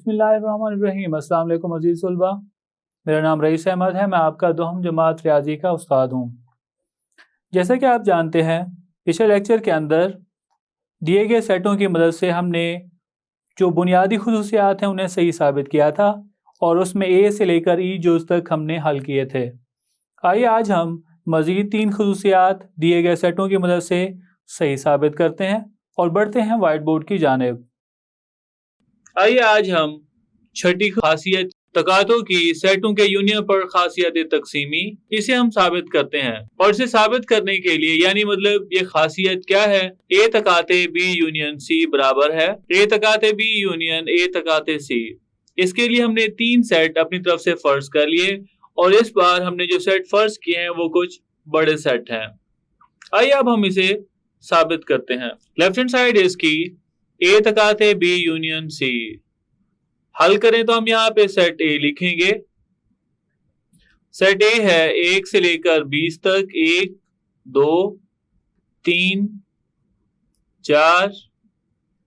बिस्मिल्लाहिर्रहमानिर्रहीम। अस्सलाम वालेकुम अज़ीज़ तलबा, मेरा नाम रईस अहमद है। मैं आपका दोहम जमात रियाजी का उस्ताद हूँ। जैसा कि आप जानते हैं, पिछले लेक्चर के अंदर दिए गए सेटों की मदद से हमने जो बुनियादी खुसूसियात हैं उन्हें सही साबित किया था और उसमें ए से लेकर ई जुज़ तक हमने हल किए थे। आइए आज हम मज़ीद 3 खुसूसियात दिए गए सेटों की मदद से सही साबित करते हैं और बढ़ते हैं वाइट बोर्ड की जानिब। आइए आज हम छठी खासियत तकातों की सेटों के यूनियन पर खासियत तकसीमी इसे हम साबित करते हैं। और इसे साबित करने के लिए यानी मतलब ये खासियत क्या है, ए तकाते बी यूनियन सी बराबर है ए तकाते बी यूनियन ए तकाते सी। इसके लिए हमने 3 सेट अपनी तरफ से फर्ज कर लिए और इस बार हमने जो सेट फर्ज किए हैं वो कुछ बड़े सेट हैं। आइए अब हम इसे साबित करते हैं। लेफ्ट हैंड साइड इसकी ए तकाते बी यूनियन सी। हल करें तो हम यहाँ पे सेट ए लिखेंगे। सेट ए है 1 से लेकर 20 तक, 1 2 3 4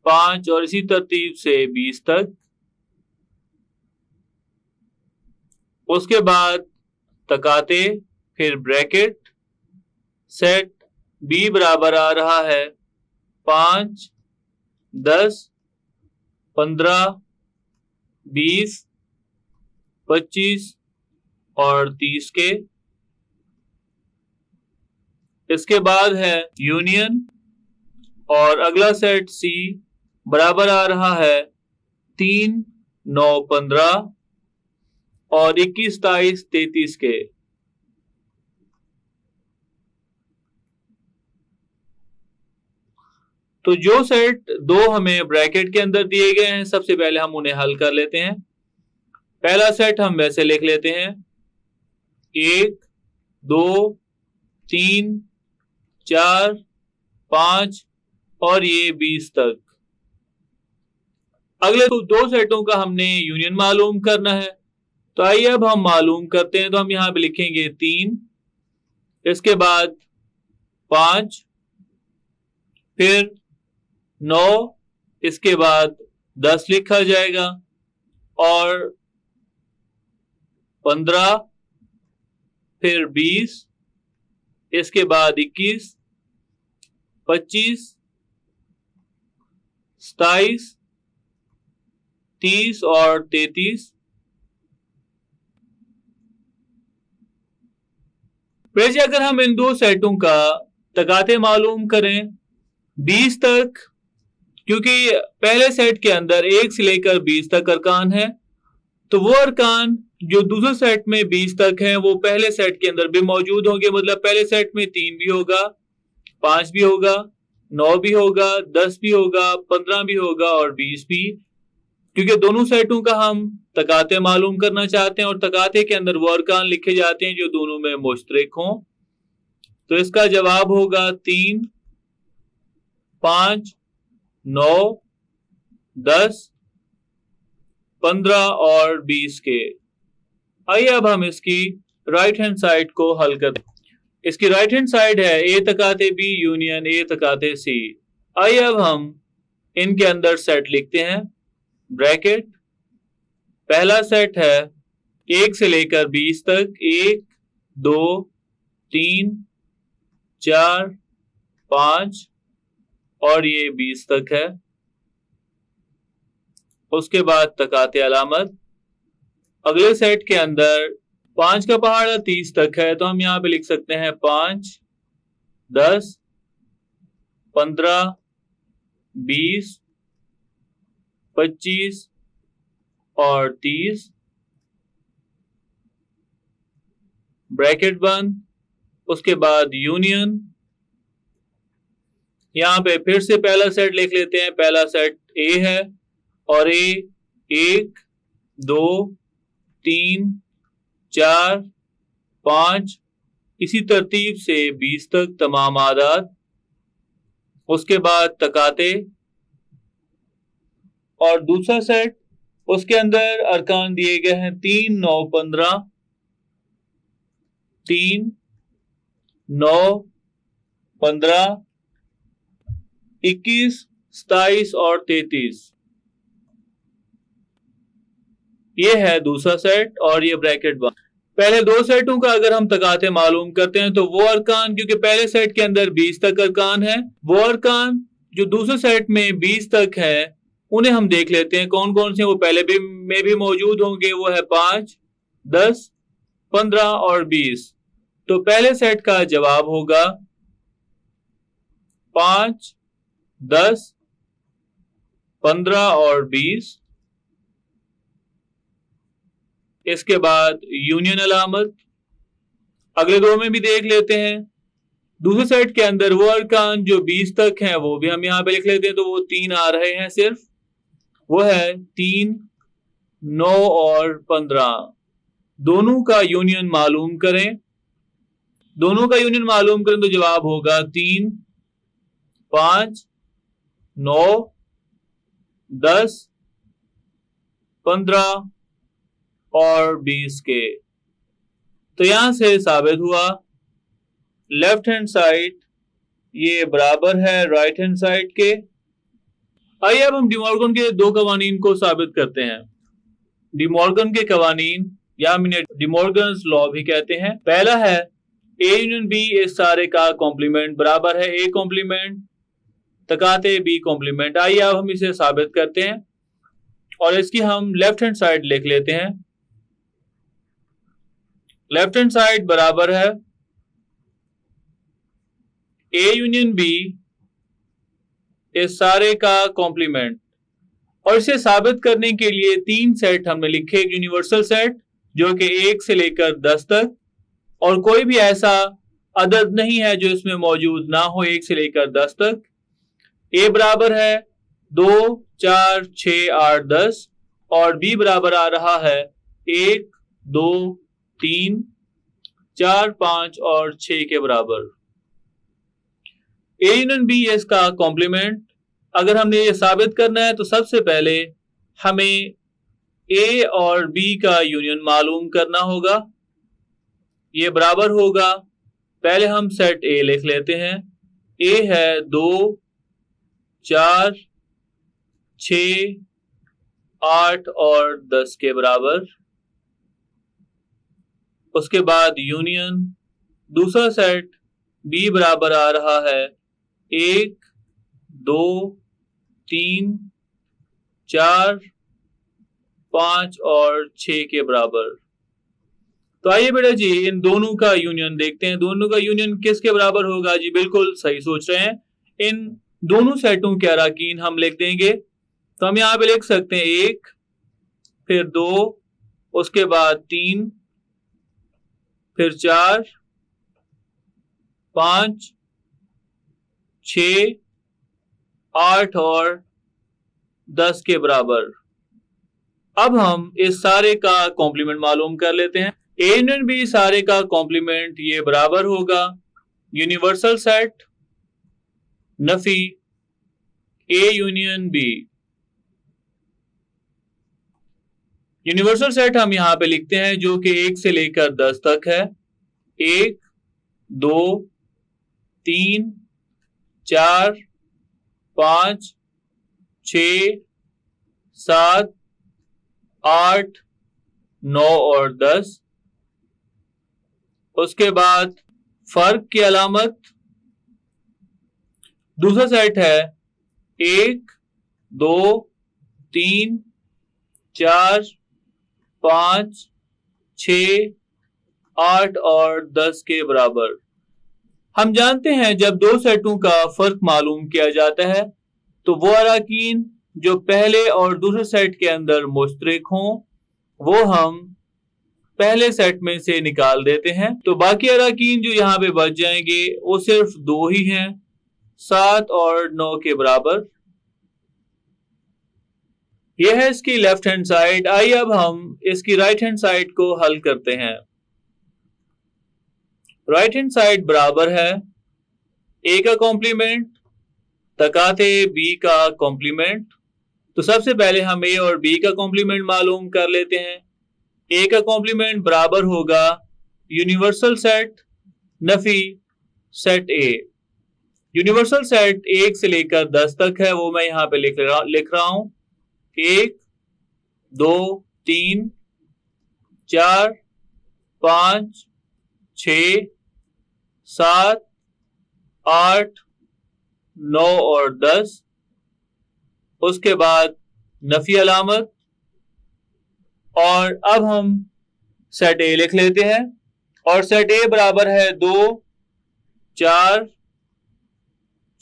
5 और इसी तरतीब से 20 तक। उसके बाद तकाते, फिर ब्रैकेट, सेट बी बराबर आ रहा है 5 10 15 20 25 और 30 के। इसके बाद है यूनियन और अगला सेट सी बराबर आ रहा है 3 9 15 और 21 27 33 के। तो जो सेट दो हमें ब्रैकेट के अंदर दिए गए हैं, सबसे पहले हम उन्हें हल कर लेते हैं। पहला सेट हम वैसे लिख लेते हैं 1 2 3 4 5 और ये 20 तक। अगले दो सेटों का हमने यूनियन मालूम करना है, तो आइए अब हम मालूम करते हैं। तो हम यहां पे लिखेंगे 3, इसके बाद 5, फिर 9, इसके बाद 10 लिखा जाएगा और 15, फिर 20, इसके बाद 21, 25, 27, 30 और 33। वैसे अगर हम इन दो सेटों का तकाते मालूम करें 20 तक, क्योंकि पहले सेट के अंदर 1 से लेकर 20 तक अरकान है, तो वो अरकान जो दूसरे सेट में 20 तक हैं वो पहले सेट के अंदर भी मौजूद होंगे। मतलब पहले सेट में 3 भी होगा, 5 भी होगा, 9 भी होगा, 10 भी होगा, 15 भी होगा और 20 भी, क्योंकि दोनों सेटों का हम तकाते मालूम करना चाहते हैं और तकाते के अंदर वो अरकान लिखे जाते हैं जो दोनों में मुश्तरक हों। तो इसका जवाब होगा 3 5 9 10 15 और 20 के। आइए अब हम इसकी राइट हैंड साइड को हल करते हैं। इसकी राइट हैंड साइड है ए तकाते बी यूनियन ए तकाते सी। आइए अब हम इनके अंदर सेट लिखते हैं। ब्रैकेट, पहला सेट है 1 से लेकर 20 तक, 1 2 3 4 5 और ये 20 तक है। उसके बाद तकाते अलामत। अगले सेट के अंदर 5 का पहाड़ा 30 तक है, तो हम यहां पे लिख सकते हैं 5 10 15 20 25 और 30। ब्रैकेट बंद। उसके बाद यूनियन, यहां पे फिर से पहला सेट लिख लेते हैं। पहला सेट ए है और ए 1 2 3 4 5 इसी तरतीब से 20 तक तमाम आदाद। उसके बाद तकाते और दूसरा सेट, उसके अंदर अरकान दिए गए हैं 3 9 15, 3 9 15 21 27 और 33। ये है दूसरा सेट और ये ब्रैकेट बंद। पहले दो सेटों का अगर हम तकाते मालूम करते हैं तो वो अरकान, क्योंकि पहले सेट के अंदर 20 तक अरकान है, वो अरकान जो दूसरे सेट में 20 तक है उन्हें हम देख लेते हैं कौन कौन से वो पहले भी में भी मौजूद होंगे। वो है 5, 10, 15 और 20। तो पहले सेट का जवाब होगा 5, 10, 15 और 20। इसके बाद यूनियन अलामत अगले दो में भी देख लेते हैं। दूसरे सेट के अंदर वो अरकान जो 20 तक हैं वो भी हम यहाँ पे लिख लेते हैं, तो वो 3 आ रहे हैं सिर्फ। वो है 3, 9 और 15। दोनों का यूनियन मालूम करें। दोनों का यूनियन मालूम करें तो जवाब होगा 3, 5, 9, 10, 15 और 20 के। तो यहां से साबित हुआ लेफ्ट हैंड साइड ये बराबर है राइट हैंड साइड के। आइए अब हम डिमॉर्गन के दो कवानीन को साबित करते हैं। डिमॉर्गन के कवानीन या हम इन्हें डिमॉर्गन्स लॉ भी कहते हैं। पहला है ए यूनियन बी इस सारे का कॉम्प्लीमेंट बराबर है ए कॉम्प्लीमेंट तकाते बी कॉम्प्लीमेंट। आइए अब हम इसे साबित करते हैं और इसकी हम लेफ्ट हैंड साइड लिख लेते हैं। लेफ्ट हैंड साइड बराबर है ए यूनियन बी इस सारे का कॉम्प्लीमेंट। और इसे साबित करने के लिए 3 सेट हमने लिखे। एक यूनिवर्सल सेट जो कि 1 से लेकर 10 तक, और कोई भी ऐसा अदद नहीं है जो इसमें मौजूद ना हो 1 से लेकर 10 तक। ए बराबर है 2, 4, 6, 8, 10 और बी बराबर आ रहा है 1, 2, 3, 4, 5 और 6 के बराबर। ए यूनियन बी इसका कॉम्प्लीमेंट अगर हमने ये साबित करना है तो सबसे पहले हमें ए और बी का यूनियन मालूम करना होगा। ये बराबर होगा, पहले हम सेट ए लिख लेते हैं। ए है 2, 4, 6, 8 और 10 के बराबर। उसके बाद यूनियन दूसरा सेट बी बराबर आ रहा है 1, 2, 3, 4, 5 और 6 के बराबर। तो आइए बेटा जी इन दोनों का यूनियन देखते हैं। दोनों का यूनियन किसके बराबर होगा जी? बिल्कुल सही सोच रहे हैं। इन दोनों सेटों के अराकीन हम लिख देंगे। तो हम यहां पे लिख सकते हैं 1, फिर 2, उसके बाद 3, फिर 4, 5, 6, 8 और 10 के बराबर। अब हम इस सारे का कॉम्प्लीमेंट मालूम कर लेते हैं। ए यूनियन बी सारे का कॉम्प्लीमेंट ये बराबर होगा यूनिवर्सल सेट नफी A union B. Universal set हम यहां पे लिखते हैं जो कि 1 से लेकर 10 तक है। 1, 2, 3, 4, 5, 6, 7, 8, 9 और 10। उसके बाद फर्क की अलामत दूसरा सेट है 1, 2, 3, 4, 5, 6, 8 और 10 के बराबर। हम जानते हैं जब दो सेटों का फर्क मालूम किया जाता है तो वो अराकीन जो पहले और दूसरे सेट के अंदर मुश्तरक हों वो हम पहले सेट में से निकाल देते हैं। तो बाकी अराकीन जो यहाँ पे बच जाएंगे वो सिर्फ 2 ही हैं, 7 और 9 के बराबर। यह है इसकी लेफ्ट हैंड साइड। आइए अब हम इसकी राइट हैंड साइड को हल करते हैं। राइट हैंड साइड बराबर है ए का कॉम्प्लीमेंट तकाते बी का कॉम्प्लीमेंट। तो सबसे पहले हम ए और बी का कॉम्प्लीमेंट मालूम कर लेते हैं। ए का कॉम्प्लीमेंट बराबर होगा यूनिवर्सल सेट नफी सेट ए। यूनिवर्सल सेट 1 से लेकर 10 तक है, वो मैं यहां पे लिख रहा हूं। 1, 2, 3, 4, 5, 6, 7, 8, 9 और 10। उसके बाद नफी अलामत, और अब हम सेट ए लिख लेते हैं, और सेट ए बराबर है 2, 4,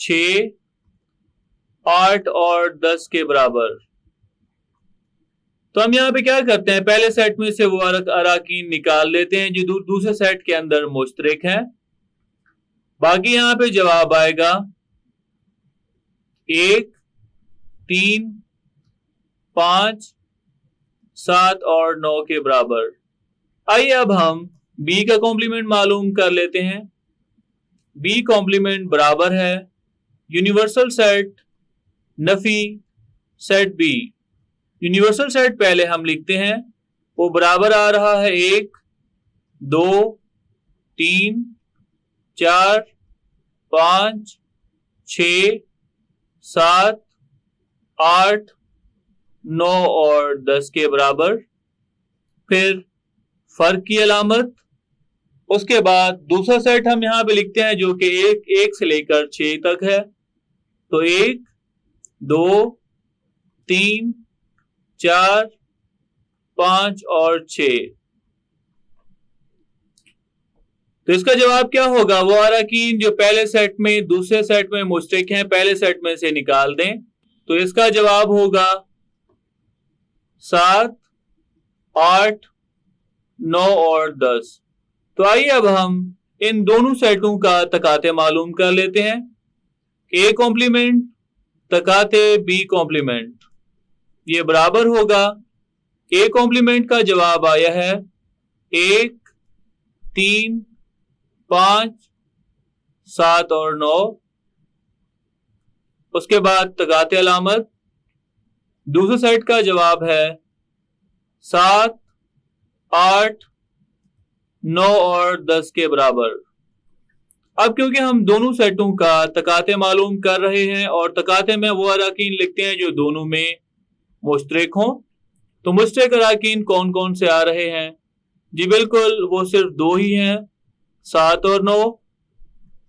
6, 8 और 10 के बराबर। तो हम यहाँ पे क्या करते हैं, पहले सेट में से वो अराकीन निकाल लेते हैं जो दूसरे सेट के अंदर मुश्तरक हैं। बाकी यहाँ पे जवाब आएगा 1, 3, 5, 7 और 9 के बराबर। आइए अब हम बी का कॉम्प्लीमेंट मालूम कर लेते हैं। बी कॉम्प्लीमेंट बराबर है यूनिवर्सल सेट नफी सेट बी। यूनिवर्सल सेट पहले हम लिखते हैं, वो बराबर आ रहा है 1, 2, 3, 4, 5, 6, 7, 8, 9 और 10 के बराबर। फिर फर्क की अलामत, उसके बाद दूसरा सेट हम यहां पे लिखते हैं जो कि 1 से लेकर 6 तक है। तो 1, 2, 3, 4, 5 और 6। तो इसका जवाब क्या होगा, वो अराकीन जो पहले सेट में दूसरे सेट में मुश्तरक हैं पहले सेट में से निकाल दें। तो इसका जवाब होगा 7, 8, 9 और 10। तो आइए अब हम इन दोनों सेटों का तकाते मालूम कर लेते हैं। ए कॉम्प्लीमेंट तकाते बी कॉम्प्लीमेंट, ये बराबर होगा, ए कॉम्प्लीमेंट का जवाब आया है 1, 3, 5, 7 और 9। उसके बाद तकाते अलामत, दूसरे सेट का जवाब है 7, 8, 9 और 10 के बराबर। अब क्योंकि हम दोनों सेटों का तकाते मालूम कर रहे हैं और तकाते में वो अराकीन लिखते हैं जो दोनों में मुश्तरक हों, तो मुश्तरक अराकीन कौन कौन से आ रहे हैं? जी बिल्कुल, वो सिर्फ 2 ही हैं, 7 और 9।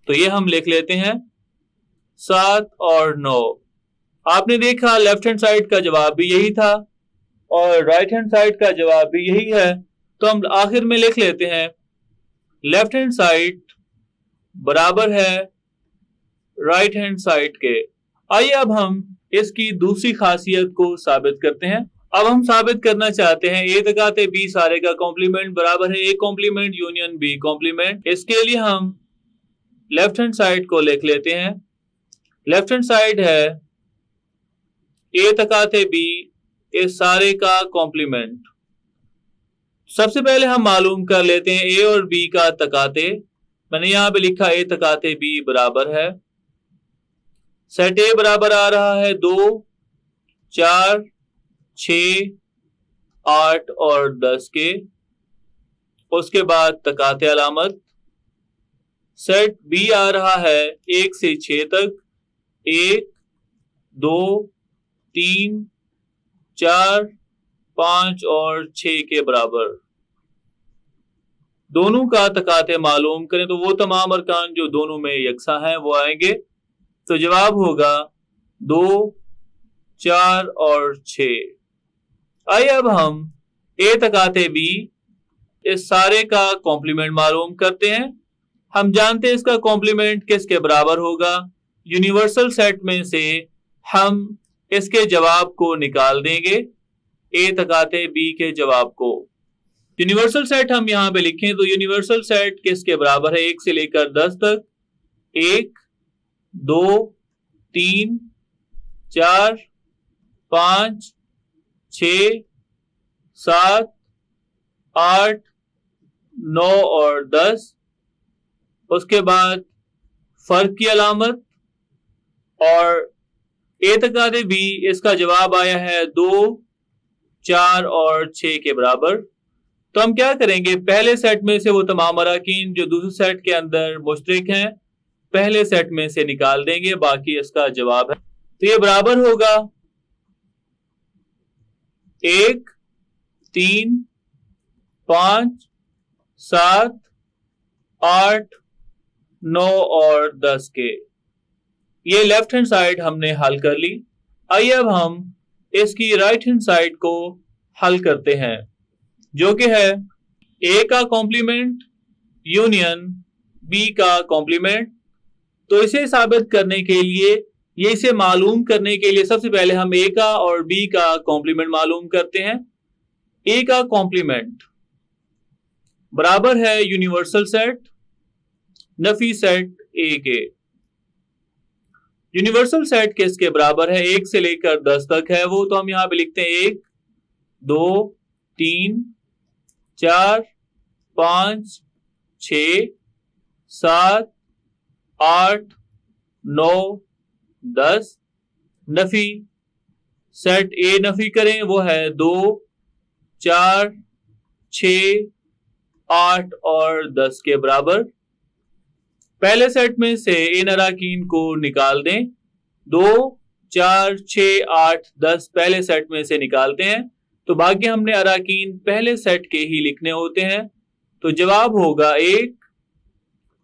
तो ये हम लिख लेते हैं 7 और 9। आपने देखा लेफ्ट हैंड साइड का जवाब भी यही था और राइट हैंड साइड का जवाब भी यही है। तो हम आखिर में लिख लेते हैं लेफ्ट हैंड साइड बराबर है राइट हैंड साइड के। आइए अब हम इसकी दूसरी खासियत को साबित करते हैं। अब हम साबित करना चाहते हैं ए तकाते बी सारे का कॉम्प्लीमेंट बराबर है A complement union B complement. इसके लिए हम लेफ्ट हैंड साइड को लिख लेते हैं। लेफ्ट हैंड साइड है ए तकाते बी इस सारे का कॉम्प्लीमेंट। सबसे पहले हम मालूम कर लेते हैं ए और बी का तकाते। मैंने यहां पे लिखा ए तकाते बी बराबर है, सेट ए बराबर आ रहा है 2, 4, 6, 8 और 10 के। उसके बाद तकाते अलामत, सेट बी आ रहा है 1 से 6 तक, 1, 2, 3, 4, 5 और 6 के बराबर। दोनों का तकाते मालूम करें तो वो तमाम अरकान जो दोनों में यकसा हैं वो आएंगे। तो जवाब होगा 2, 4 और 6। आइए अब हम ए तकाते बी इस सारे का कॉम्प्लीमेंट मालूम करते हैं। हम जानते हैं इसका कॉम्प्लीमेंट किसके बराबर होगा। यूनिवर्सल सेट में से हम इसके जवाब को निकाल देंगे, ए तकाते बी के जवाब को। यूनिवर्सल सेट हम यहां पे लिखें तो यूनिवर्सल सेट किसके बराबर है 1 से लेकर 10 तक, 1, 2, 3, 4, 5, 6, 7, 8, 9 और 10। उसके बाद फर्क की अलामत और ए तकाते बी इसका जवाब आया है 2, 4 और 6 के बराबर। तो हम क्या करेंगे, पहले सेट में से वो तमाम अराकीन जो दूसरे सेट के अंदर मुश्तरक हैं पहले सेट में से निकाल देंगे, बाकी इसका जवाब है। तो ये बराबर होगा 1, 3, 5, 7, 8, 9 और 10 के। ये लेफ्ट हैंड साइड हमने हल कर ली। आइए अब हम इसकी राइट हैंड साइड को हल करते हैं, जो कि है ए का कॉम्प्लीमेंट यूनियन बी का कॉम्प्लीमेंट। तो इसे साबित करने के लिए, ये इसे मालूम करने के लिए सबसे पहले हम ए का और बी का कॉम्प्लीमेंट मालूम करते हैं। ए का कॉम्प्लीमेंट बराबर है यूनिवर्सल सेट नफी सेट ए के। यूनिवर्सल सेट किसके बराबर है? 1 से लेकर 10 तक है वो, तो हम यहां पे लिखते हैं 1, 2, 3, 4, 5, 6, 7, 8, 9, 10। नफी सेट ए नफी करें, वो है 2, 4, 6, 8 और 10 के बराबर। पहले सेट में से इन अराकीन को निकाल दें। 2, 4, 6, 8, 10 पहले सेट में से निकालते हैं, तो बाकी हमने अराकीन पहले सेट के ही लिखने होते हैं। तो जवाब होगा 1,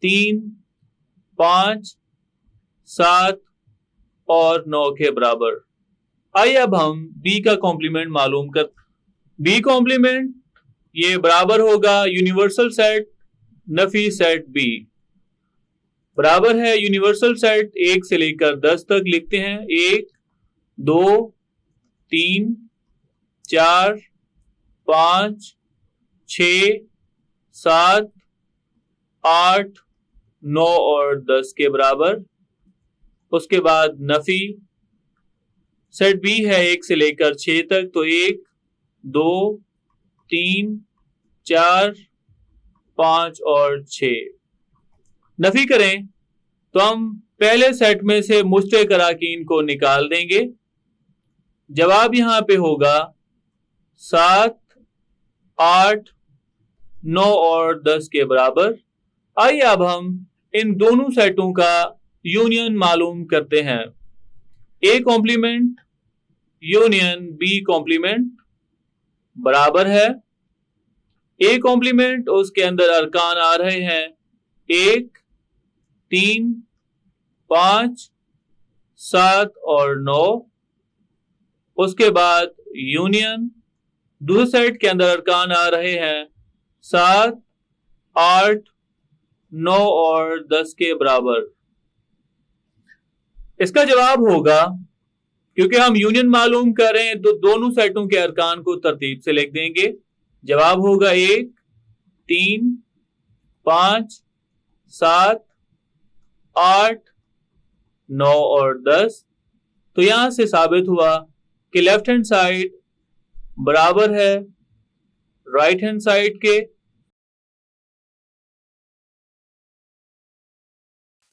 3, 5, 7 और 9 के बराबर। आइए अब हम बी का कॉम्प्लीमेंट मालूम कर। बी कॉम्प्लीमेंट ये बराबर होगा यूनिवर्सल सेट नफी सेट बी। बराबर है यूनिवर्सल सेट 1 से लेकर 10 तक लिखते हैं। 1, 2, 3, 4, 5, 6, 7, 8, 9 और 10 के बराबर। उसके बाद नफी सेट बी है 1 से लेकर 6 तक, तो 1, 2, 3, 4, 5 और 6। नफी करें तो हम पहले सेट में से मुश्तरक अराकीन को निकाल देंगे। जवाब यहां पे होगा 7, 8, 9 और 10 के बराबर। आइए अब हम इन दोनों सेटों का यूनियन मालूम करते हैं। A complement union B complement बराबर है। ए कॉम्प्लीमेंट उसके अंदर अरकान आ रहे हैं 1, 3, 5, 7 और 9। उसके बाद यूनियन दूसरे सेट के अंदर अरकान आ रहे हैं 7, 8, 9 और 10 के बराबर। इसका जवाब होगा, क्योंकि हम यूनियन मालूम कर रहे हैं, तो दोनों सेटों के अरकान को तरतीब से लिख देंगे। जवाब होगा 1, 3, 5, 7, 8, 9 और 10। तो यहां से साबित हुआ कि लेफ्ट हैंड साइड बराबर है राइट हैंड साइड के।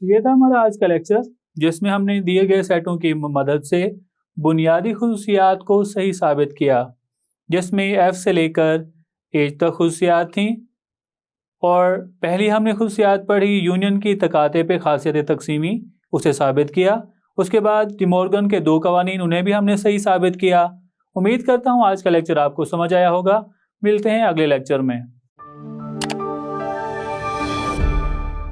ये था हमारा आज का लेक्चर, जिसमें हमने दिए गए सेटों की मदद से बुनियादी खुसूसियात को सही साबित किया, जिसमें F से लेकर H तक खुसूसियात थीं। और पहली हमने खुसूसियात पढ़ी यूनियन की तकाते पे खासियत तकसीमी, उसे साबित किया। उसके बाद डी मॉर्गन के 2 कवानीन, उन्हें भी हमने सही साबित किया। उम्मीद करता हूँ आज का लेक्चर आपको समझ आया होगा। मिलते हैं अगले लेक्चर में।